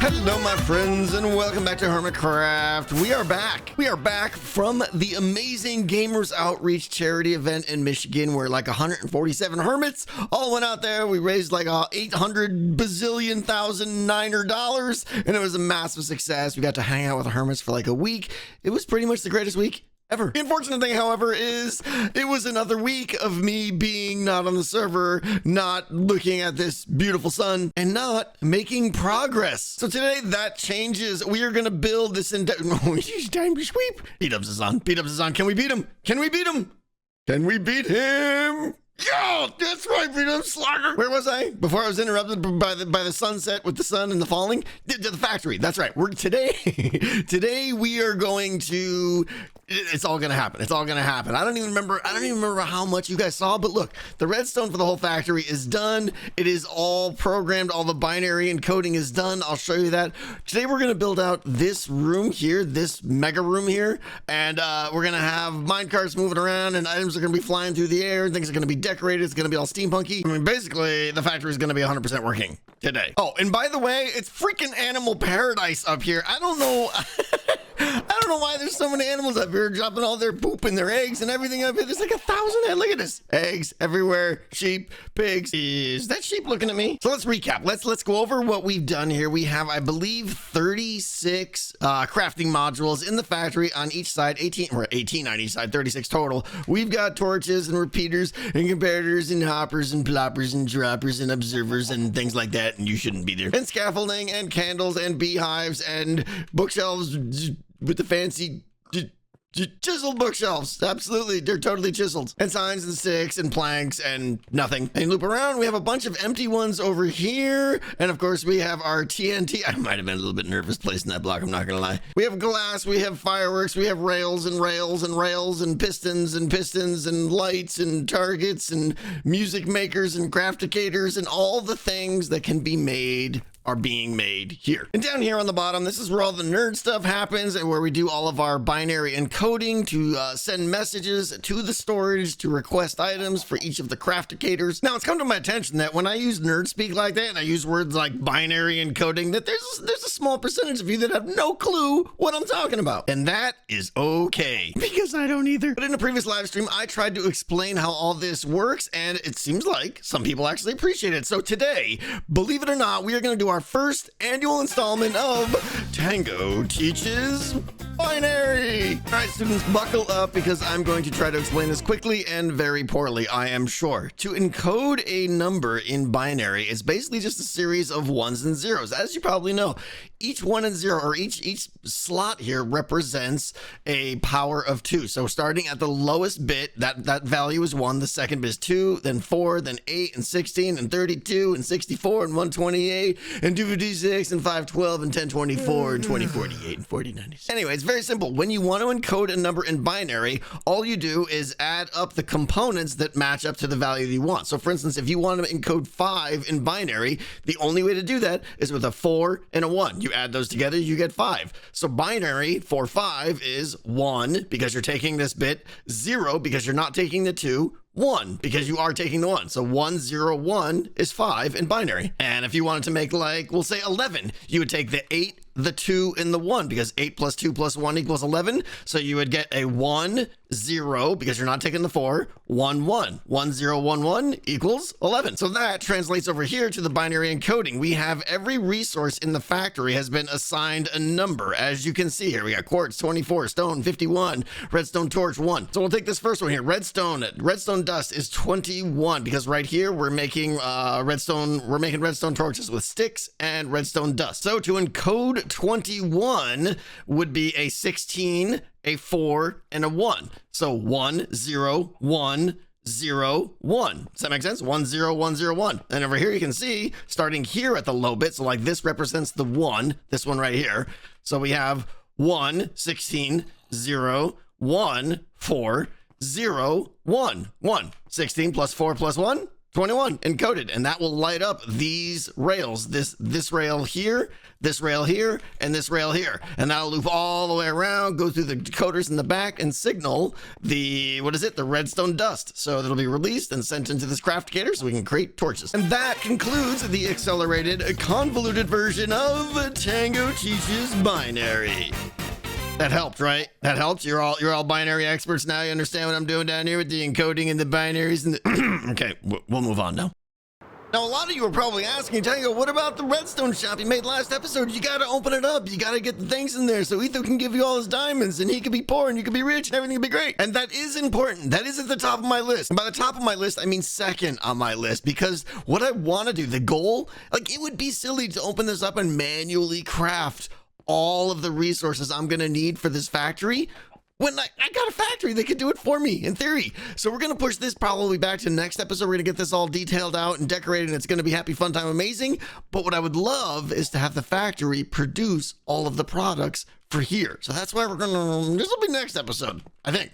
Hello, my friends, and welcome back to Hermitcraft. We are back. We are back from the amazing Gamers Outreach charity event in Michigan, where like 147 hermits all went out there. We raised like 800 bazillion thousand niner dollars, and it was a massive success. We got to hang out with the hermits for like a week. It was pretty much the greatest week ever. The unfortunate thing, however, is it was another week of me being not on the server, not looking at this beautiful sun, and not making progress. So today that changes. We are going to build this it's time to sweep. Beat-ups is on. Beat-ups is on. Can we beat him? Can we beat him? Can we beat him? Yo, that's right, freedom slugger. Where was I? Before I was interrupted by the sunset with the sun and the falling? The factory. That's right. Today we are going to. It's all gonna happen. It's all gonna happen. I don't even remember how much you guys saw, but look, the redstone for the whole factory is done. It is all programmed. All the binary encoding is done. I'll show you that. Today we're gonna build out this room here, this mega room here, and we're gonna have minecarts moving around, and items are gonna be flying through the air, and things are gonna be decorated. It's gonna be all steampunky. I mean, basically, the factory is gonna be 100% working today. Oh, and by the way, it's freaking animal paradise up here. I don't know. I don't know why there's so many animals up here dropping all their poop and their eggs and everything up here. There's like 1,000. Look at this. Eggs everywhere. Sheep, pigs. Is that sheep looking at me? So let's recap. Let's go over what we've done here. We have, I believe, 36 crafting modules in the factory on each side. 18 on each side, 36 total. We've got torches and repeaters and comparators and hoppers and ploppers and droppers and observers and things like that. And you shouldn't be there. And scaffolding and candles and beehives and bookshelves with the fancy chiseled bookshelves. Absolutely, they're totally chiseled. And signs and sticks and planks and nothing. And loop around, we have a bunch of empty ones over here. And of course, we have our TNT. I might have been a little bit nervous placing that block, I'm not gonna lie. We have glass, we have fireworks, we have rails and rails and rails and pistons and lights and targets and music makers and crafticators and all the things that can be made are being made here. And down here on the bottom, this is where all the nerd stuff happens and where we do all of our binary encoding to send messages to the storage to request items for each of the crafticators. Now, it's come to my attention that when I use nerd speak like that and I use words like binary encoding, that there's a small percentage of you that have no clue what I'm talking about. And that is okay, because I don't either. But in a previous live stream, I tried to explain how all this works, and it seems like some people actually appreciate it. So today, believe it or not, we are going to do our first annual installment of Tango Teaches Binary. All right, students, buckle up because I'm going to try to explain this quickly and very poorly, I am sure. To encode a number in binary is basically just a series of ones and zeros. As you probably know, each 1 and 0, or each slot here represents a power of 2. So starting at the lowest bit, that value is 1, the second bit is 2, then 4, then 8, and 16, and 32, and 64, and 128, and 256, and 512, and 1024, and 2048, and 4096. Anyway, it's very simple. When you want to encode a number in binary, all you do is add up the components that match up to the value that you want. So for instance, if you want to encode 5 in binary, the only way to do that is with a 4 and a 1. You add those together, you get 5. So binary for 5 is 1 because you're taking this bit, 0 because you're not taking the 2, 1 because you are taking the 1. So 1, 0, 1 is 5 in binary. And if you wanted to make, like, we'll say 11, you would take the 8, the 2, and the 1 because 8 plus 2 plus 1 equals 11. So you would get a 1, 0 because you're not taking the 4, 1, 1. 1, 0, 1, 1 equals 11. So that translates over here to the binary encoding. We have every resource in the factory has been assigned a number. As you can see here, we got quartz 24, stone 51, redstone torch 1. So we'll take this first one here. Redstone dust is 21 because right here we're making redstone torches with sticks and redstone dust. So to encode 21 would be a 16, a 4, and a 1. So 1, 0, 1, 0, 1. Does that make sense? 1, 0, 1, 0, 1. And over here you can see, starting here at the low bit, so like this represents the 1, this one right here. So we have 1, 16, 0, 1, 4, 0, 1, 1. 16 plus 4 plus 1, 21 encoded, and that will light up these rails, this rail here, this rail here, and this rail here, and that'll loop all the way around, go through the decoders in the back, and signal the the redstone dust. So it'll be released and sent into this Craftgator so we can create torches. And that concludes the accelerated, convoluted version of Tango Teaches Binary. That helped, right? That helped. You're all binary experts now. You understand what I'm doing down here with the encoding and the binaries and the okay, we'll move on now. Now, a lot of you are probably asking, Tango, what about the Redstone Shop you made last episode? You got to open it up. You got to get the things in there so Etho can give you all his diamonds and he can be poor and you can be rich and everything can be great. And that is important. That is at the top of my list. And by the top of my list, I mean second on my list, because what I want to do, the goal, like it would be silly to open this up and manually craft all of the resources I'm going to need for this factory when I got a factory that could do it for me in theory. So we're going to push this probably back to the next episode. We're going to get this all detailed out and decorated, and it's going to be happy, fun time, amazing. But what I would love is to have the factory produce all of the products for here. So that's why we're going to, this will be next episode, I think.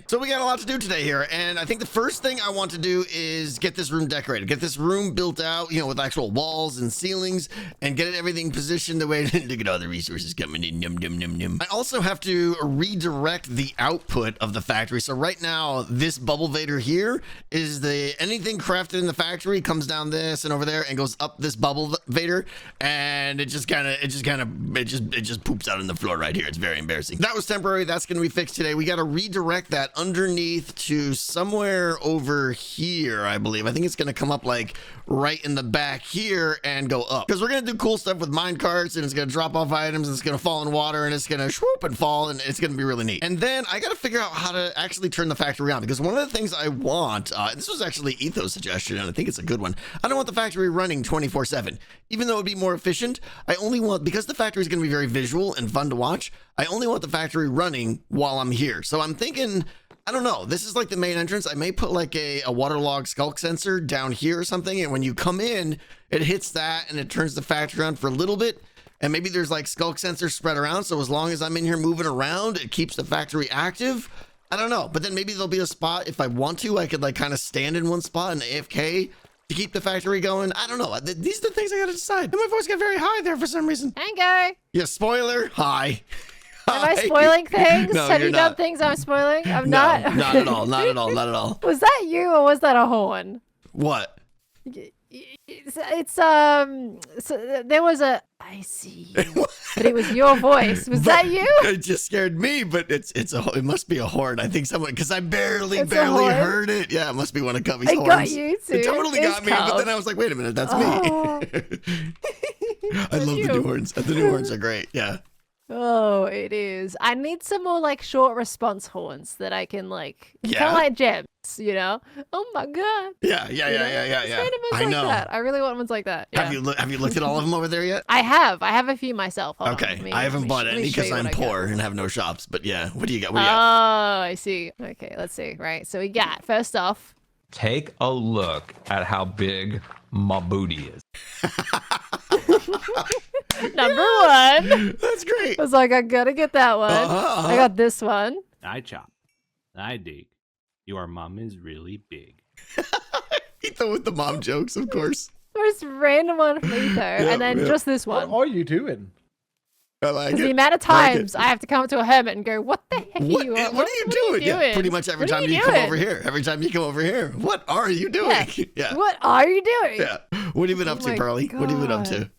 So we got a lot to do today here, and I think the first thing I want to do is get this room decorated, get this room built out, with actual walls and ceilings, and get everything positioned the way. Look at all the resources coming in. Num, num, num, num. I also have to redirect the output of the factory. So right now, this bubble vader here is anything crafted in the factory comes down this and over there and goes up this bubble vader, and it just poops out on the floor right here. It's very embarrassing. That was temporary. That's going to be fixed today. We got to redirect that underneath to somewhere over here, I believe. I think it's going to come up like right in the back here and go up, because we're going to do cool stuff with mine carts, and it's going to drop off items, and it's going to fall in water, and it's going to swoop and fall, and it's going to be really neat. And then I got to figure out how to actually turn the factory on, because one of the things I want, this was actually Etho's suggestion, and I think it's a good one. I don't want the factory running 24/7, even though it would be more efficient. I only want, because the factory is going to be very visual and fun to watch, I only want the factory running while I'm here. So I'm thinking, I don't know, this is like the main entrance. I may put like a waterlogged skulk sensor down here or something, and when you come in, it hits that and it turns the factory on for a little bit. And maybe there's like skulk sensors spread around, so as long as I'm in here moving around, it keeps the factory active. I don't know, but then maybe there'll be a spot, if I want to, I could like kind of stand in one spot and AFK to keep the factory going. I don't know. These are the things I gotta decide. And my voice got very high there for some reason. Tango! Yeah, spoiler. Hi. Am I spoiling things? No, Have you're you done not. things I'm spoiling? I'm No, not. not at all. Not at all. Not at all. Was that you or was that a horn? What? So there was a, I see, but it was your voice. Was that you? It just scared me, but it must be a horn. I think someone, because I barely It's a horn? heard it. Yeah, it must be one of Cubby's It horns. got you too. It totally It's got me, but Cub. then I was like, wait a minute, that's Oh. me. I love the new horns. The new horns are great. Yeah. Oh, it is. I need some more like short response horns that I can like, kind Yeah. of like gems, Oh my god. Yeah. Just random ones I like know. that. I really want ones like that. Yeah. Have you looked at all of them over there yet? I have a few myself. Hold on. Okay, Let me- I haven't let me bought sh- let any me show because you I'm what I got. poor and have no shops. But yeah, what do you got? What Oh, do you got? I see. Okay, let's see. Right. So we got, first off, Take a look at how big my booty is. number one. That's great. I was like, I gotta get that one. Uh-huh. I got this one. I chop. I dig. Your mom is really big. Ethan with the mom jokes, of course. First random one from Etho, and then just this What one. are you doing? I like Because it. the amount of I like it. times I have to come up to a hermit and go, what the heck What, are you what are you doing? Yeah, pretty much every What are time you you come doing? over here. Every time you come over here. What are you doing? Yeah. Yeah. What are you doing? Yeah. What have you been up Oh to, my Pearly? What have you been up to? God.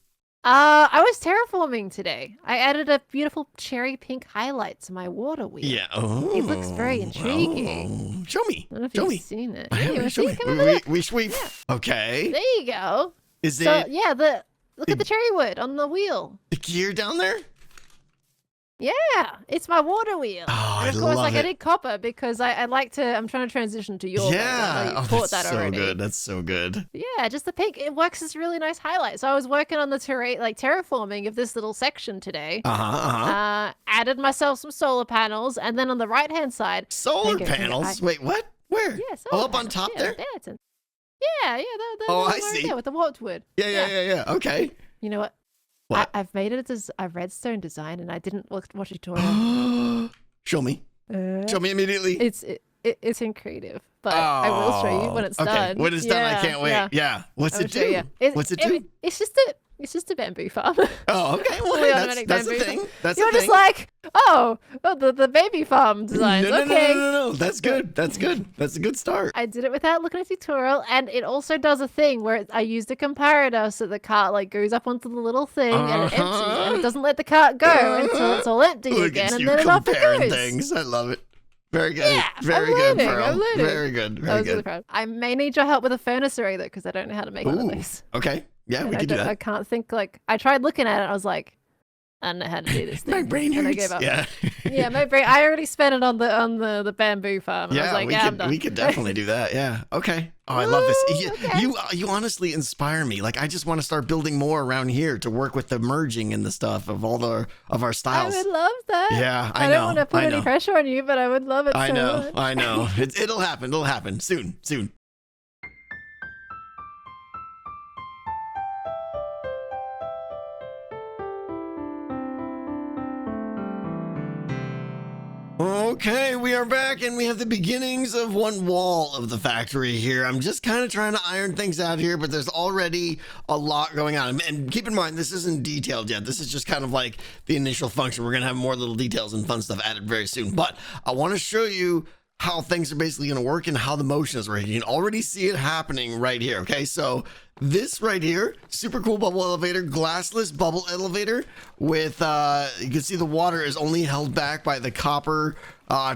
I was terraforming today. I added a beautiful cherry pink highlight to my water wheel. Yeah. Oh. It looks very intriguing. Oh. Show me. I don't know if Show you've me. seen it. I Yeah, you haven't. wanna Show see? me. Come over look. We sweep. Yeah. Okay. There you go. Is So it yeah, look at the cherry wood on the wheel. the gear down there? Yeah, it's my water wheel. Oh, and of I course, love like it. I did copper because I like to. I'm trying to transition to your. Yeah. You Oh, caught that's that so already. good. That's so good. Yeah, just the pink. It works as a really nice highlight. So I was working on the terraforming of this little section today. Added myself some solar panels, and then on the right hand side, Solar Tango, panels? Wait, what? Where? yeah, solar Oh, up on panels. top Yeah, there? it's in- yeah, the Oh, one I right see. there with the warped wood. Yeah. Okay. You know what? What? I've made it as a redstone design, and I didn't watch a tutorial. Show me. Uh, Show me immediately. It's in creative. but I will show you when it's done. When it's done, I can't wait. Yeah. What's it do? What's it do? It's just a bamboo farm. Oh, okay. Well, Fully hey, automatic that's the bamboo thing. farm. That's You're the just thing. like, the baby farm designs. Okay. No. That's good. That's good. That's a good start. I did it without looking at a tutorial, and it also does a thing where I used a comparator so the cart like goes up onto the little thing and it empties, and it doesn't let the cart go until it's all empty Look again, at and you then it off it comparing goes. things. I love it. Very good. Yeah, Very I'm good, learning, Pearl. I'm learning. Very good. I Very was really good. proud. I may need your help with a furnace array though, because I don't know how to make one of these. Okay. Yeah, we And can do I that. can't think I tried looking at it. I was like, I don't know how to do this thing. My brain and I hurts. gave up. Yeah. Yeah, my brain. I already spent it on the bamboo farm. And I was like, I'm done. we could definitely do that. Yeah. Okay. Oh, I love this. Woo, okay. You honestly inspire me. Like, I just want to start building more around here to work with the merging and the stuff of all of our styles. I would love that. Yeah, I don't know, want to put I any know. pressure on you, but I would love it so much. I know. It'll happen. It'll happen soon. Okay, we are back and we have the beginnings of one wall of the factory here. I'm just kind of trying to iron things out here, but there's already a lot going on. And keep in mind, this isn't detailed yet. This is just kind of like the initial function. We're going to have more little details and fun stuff added very soon. But I want to show you how things are basically going to work and how the motion is working. You can already see it happening right here. Okay, so this right here, super cool bubble elevator, glassless bubble elevator with, you can see the water is only held back by the copper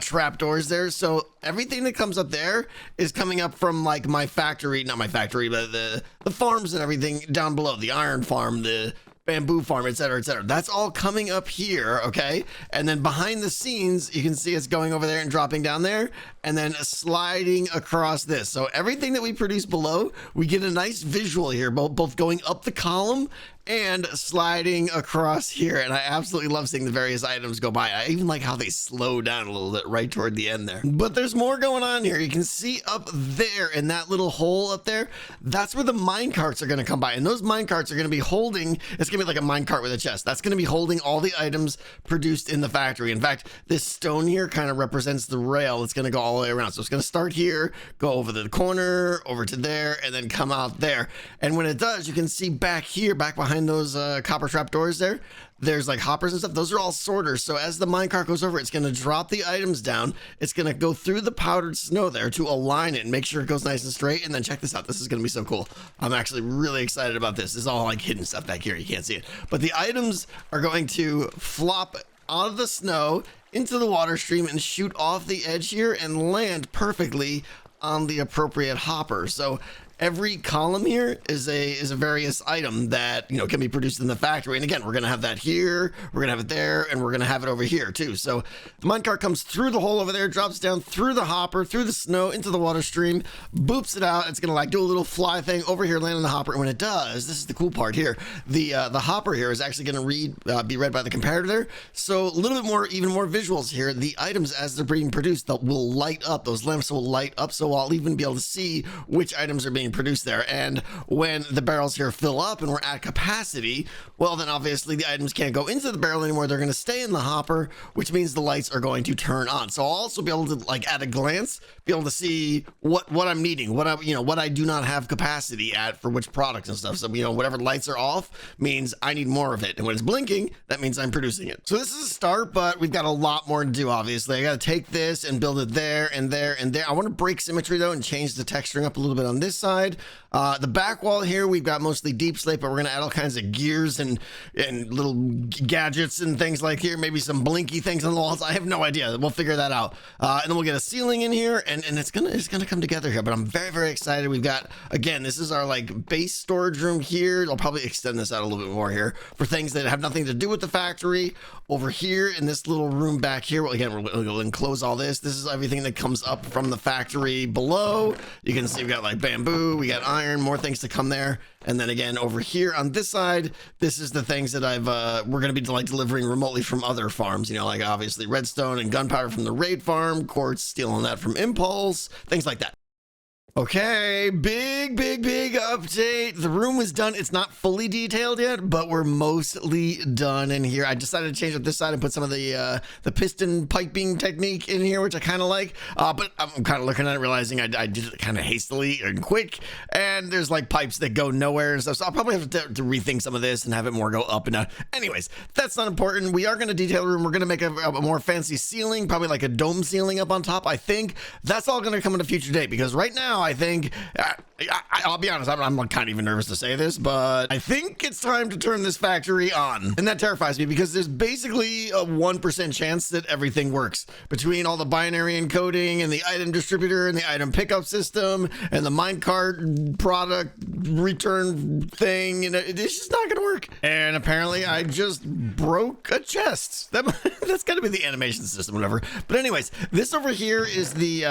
trapdoors there. So everything that comes up there is coming up from like my factory, not my factory, but the farms and everything down below, the iron farm, the bamboo farm, etc., etc. That's all coming up here, okay? And then behind the scenes, you can see it's going over there and dropping down there, and then sliding across this. So everything that we produce below, we get a nice visual here, both going up the column and sliding across here. And I absolutely love seeing the various items go by. I even like how they slow down a little bit right toward the end there. But there's more going on here. You can see up there in that little hole up there, that's where the mine carts are going to come by. And those mine carts are going to be holding, it's going to be like a mine cart with a chest. That's going to be holding all the items produced in the factory. In fact, this stone here kind of represents the rail. It's going to go all the way around. So it's going to start here, go over the corner, over to there, and then come out there. And when it does, you can see back here, back behind those copper trap doors there, there's like hoppers and stuff. Those are all sorters. So as the minecart goes over, it's going to drop the items down. It's going to go through the powdered snow there to align it and make sure it goes nice and straight. And then check this out. This is going to be so cool. I'm actually really excited about this. This is all like hidden stuff back here. You can't see it. But the items are going to flop out of the snow into the water stream and shoot off the edge here and land perfectly on the appropriate hopper. So every column here is a various item that, you know, can be produced in the factory. And again, we're going to have that here, we're going to have it there, and we're going to have it over here too. So the minecart comes through the hole over there, drops down through the hopper, through the snow, into the water stream, boops it out. It's going to like do a little fly thing over here, land on the hopper. And when it does, this is the cool part here. The hopper here is actually going to be read by the comparator there. So a little bit more, even more visuals here. The items as they're being produced that will light up. Those lamps will light up. So I'll even be able to see which items are being produced there. And when the barrels here fill up and we're at capacity, well, then obviously the items can't go into the barrel anymore. They're going to stay in the hopper, which means the lights are going to turn on. So I'll also be able to, like, at a glance, be able to see what I'm needing, what I do not have capacity at for which products and stuff. So, you know, whatever lights are off means I need more of it. And when it's blinking, that means I'm producing it. So this is a start, but we've got a lot more to do, obviously. I got to take this and build it there and there and there. I want to break symmetry, though, and change the texturing up a little bit on this side. The back wall here, we've got mostly deep slate, but we're going to add all kinds of gears and little gadgets and things like here. Maybe some blinky things on the walls. I have no idea. We'll figure that out. And then we'll get a ceiling in here, and it's gonna come together here. But I'm very, very excited. We've got, again, this is our like base storage room here. I'll probably extend this out a little bit more here for things that have nothing to do with the factory. Over here in this little room back here, well, again, we'll enclose all this. This is everything that comes up from the factory below. You can see we got like bamboo, we got iron, more things to come there. And then again, over here on this side, this is the things that we're going to be like delivering remotely from other farms, you know, like obviously redstone and gunpowder from the raid farm, quartz, stealing that from Impulse, things like that. Okay, big update. The room is done. It's not fully detailed yet, but we're mostly done in here. I decided to change up this side and put some of the piston piping technique in here, which I kind of like. But I'm kind of looking at it, realizing I did it kind of hastily and quick, and there's like pipes that go nowhere and stuff. So I'll probably have to rethink some of this and have it more go up and down. Anyways, that's not important. We are going to detail the room. We're going to make a more fancy ceiling, probably like a dome ceiling up on top. I think that's all going to come in a future date, because right now I think I'll be honest, I'm kind of even nervous to say this, but I think it's time to turn this factory on. And that terrifies me, because there's basically a 1% chance that everything works between all the binary encoding and the item distributor and the item pickup system and the minecart product return thing, and it's just not gonna work. And apparently I just broke a chest. That's gotta be the animation system, whatever. But anyways, this over here is the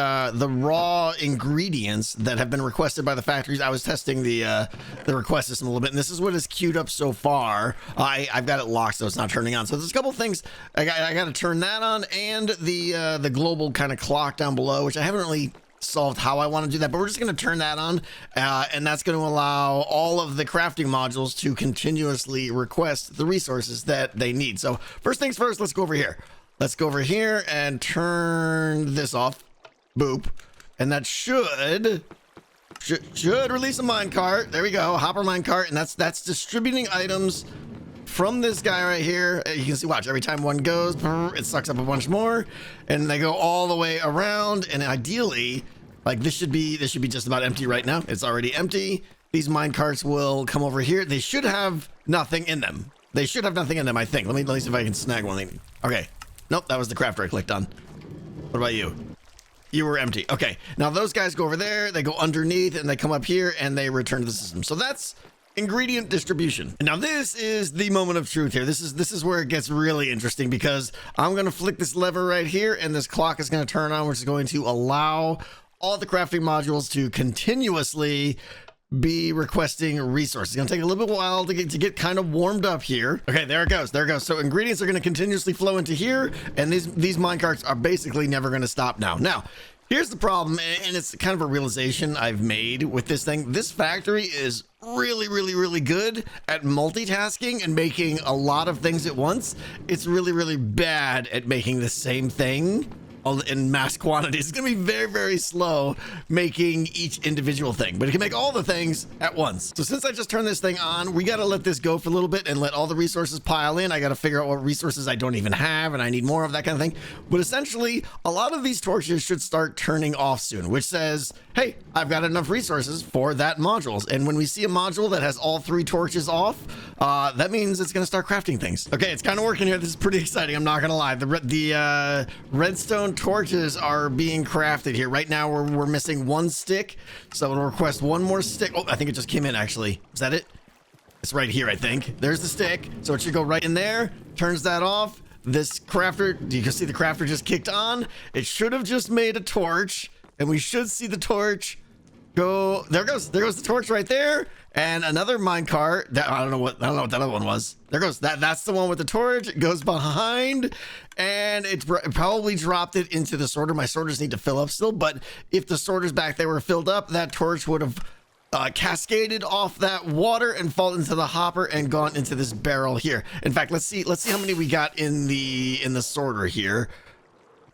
raw ingredients that have been requested by the factories. I was testing the request system a little bit, and this is what is queued up so far. I've got it locked, so it's not turning on. So there's a couple things I got to turn that on, and the global kind of clock down below, which I haven't really solved how I want to do that, but we're just going to turn that on, and that's going to allow all of the crafting modules to continuously request the resources that they need. So first things first, let's go over here. Let's go over here and turn this off. Boop. And that should release a minecart. There we go, hopper minecart, and that's distributing items from this guy right here. You can see, watch, every time one goes, it sucks up a bunch more, and they go all the way around. And ideally, like this should be just about empty right now. It's already empty. These minecarts will come over here. They should have nothing in them. They should have nothing in them, I think. Let me see if I can snag one. Okay, nope, that was the crafter I clicked on. What about you? You were empty. Okay, now those guys go over there, they go underneath, and they come up here, and they return to the system. So that's ingredient distribution. And now this is the moment of truth here. This is where it gets really interesting, because I'm going to flick this lever right here, and this clock is going to turn on, which is going to allow all the crafting modules to continuously be requesting resources. It's gonna take a little bit while to get kind of warmed up here. Okay, there it goes. So ingredients are gonna continuously flow into here, and these minecarts are basically never gonna stop now. Now, here's the problem, and it's kind of a realization I've made with this thing. This factory is really good at multitasking and making a lot of things at once. It's really bad at making the same thing in mass quantities. It's gonna be very slow making each individual thing, but it can make all the things at once. So since I just turned this thing on, we got to let this go for a little bit and let all the resources pile in. I got to figure out what resources I don't even have, and I need more of that kind of thing. But essentially, a lot of these torches should start turning off soon, which says, hey, I've got enough resources for that modules. And when we see a module that has all 3 torches off, that means it's gonna start crafting things. Okay, it's kind of working here. This is pretty exciting, I'm not gonna lie. The redstone torches are being crafted here. Right now we're missing 1 stick, so it'll request 1 more stick. Oh, I think it just came in, actually. Is that it? It's right here, I think. There's the stick, so it should go right in there. Turns that off. This crafter, you can see the crafter just kicked on. It should have just made a torch, and we should see the torch go. There goes the torch right there. And another minecart that I don't know what that other one was. There goes that's the one with the torch. It goes behind, and it probably dropped it into the sorter. My sorters need to fill up still, but if the sorters back there were filled up, that torch would have cascaded off that water and fallen into the hopper and gone into this barrel here. In fact, let's see how many we got in the sorter here.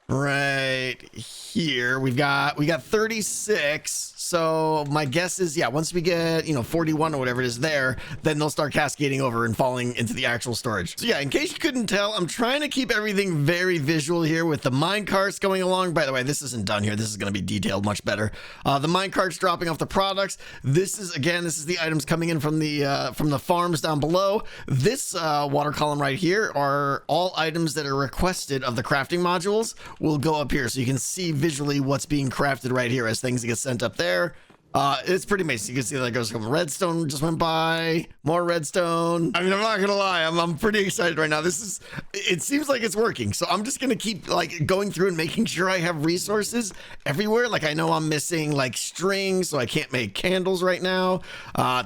Right here we got 36. So my guess is, yeah, once we get 41 or whatever it is there, then they'll start cascading over and falling into the actual storage. So yeah, in case you couldn't tell, I'm trying to keep everything very visual here with the mine carts going along. By the way, this isn't done here. This is going to be detailed much better. The mine carts dropping off the products. This is the items coming in from the farms down below. This water column right here are all items that are requested of the crafting modules. Will go up here, so you can see visually what's being crafted right here as things get sent up there. It's pretty amazing. You can see that goes from redstone just went by, more redstone. I mean, I'm not gonna lie, I'm pretty excited right now. It seems like it's working, so I'm just gonna keep like going through and making sure I have resources everywhere. Like I know I'm missing like strings, so I can't make candles right now,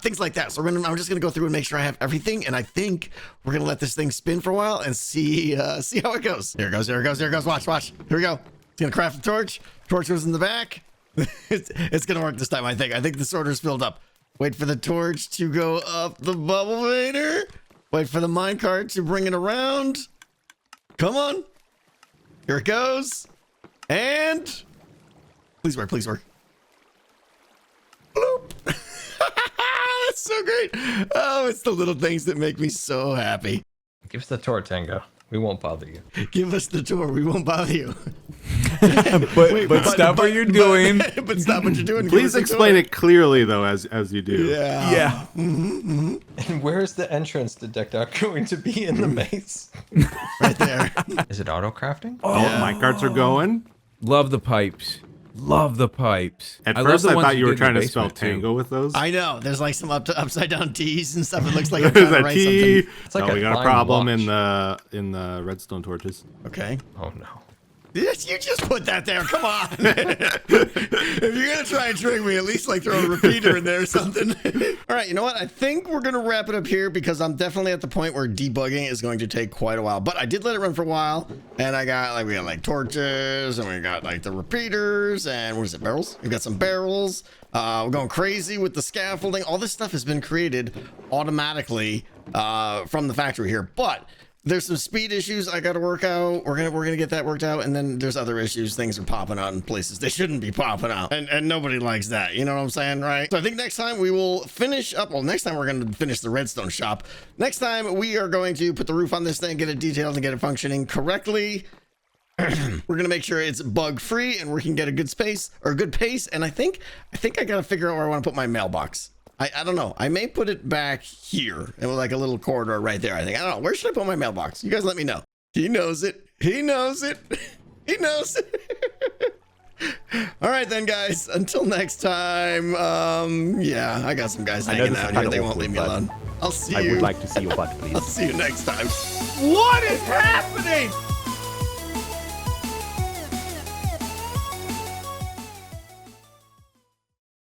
things like that. So I'm just gonna go through and make sure I have everything, and I think we're gonna let this thing spin for a while and see how it goes. Here it goes. Watch. Here we go. It's gonna craft the torch. Torch goes in the back. It's gonna work this time, I think. I think the sorter's filled up. Wait for the torch to go up the bubble vader. Wait for the minecart to bring it around. Come on. Here it goes. And please work, please work. Bloop. That's so great. Oh, it's the little things that make me so happy. Give us the tour, Tango. We won't bother you. Give us the tour. We won't bother you. but stop what you're doing. But stop what you're doing. Please explain it clearly, though, as you do. Yeah. And where's the entrance to decked out going to be in the maze? Right there. Is it auto crafting? Oh, my carts are going. Love the pipes. Love the pipes. At love first, the I ones thought you were did in trying the to spell basement, too. Tango with those. I know. There's like some upside down T's and stuff. It looks like I'm There's trying to a write T. something. It's like Oh, a we got a flying problem watch. in the redstone torches. Okay. Oh no. Yes, you just put that there. Come on. If you're going to try and trick me, at least like throw a repeater in there or something. All right, you know what? I think we're going to wrap it up here because I'm definitely at the point where debugging is going to take quite a while. But I did let it run for a while, and we got like torches, and we got like the repeaters, and what is it, barrels? We've got some barrels. We're going crazy with the scaffolding. All this stuff has been created automatically from the factory here. But there's some speed issues I got to work out. We're gonna get that worked out, and then there's other issues. Things are popping out in places they shouldn't be popping out, and nobody likes that. You know what I'm saying, right? So I think next time we will finish up. Well, next time we're gonna finish the redstone shop. Next time we are going to put the roof on this thing, get it detailed, and get it functioning correctly. We're gonna make sure it's bug free, and we can get a good space or a good pace. And I think I gotta figure out where I want to put my mailbox. I don't know. I may put it back here and with like a little corridor right there. I don't know. Where should I put my mailbox? You guys let me know. He knows it. He knows it. He knows it. All right then, guys. Until next time. Yeah, I got some guys hanging out here. They won't leave me alone. I'll see you. I would like to see your butt, please. I'll see you next time. What is happening?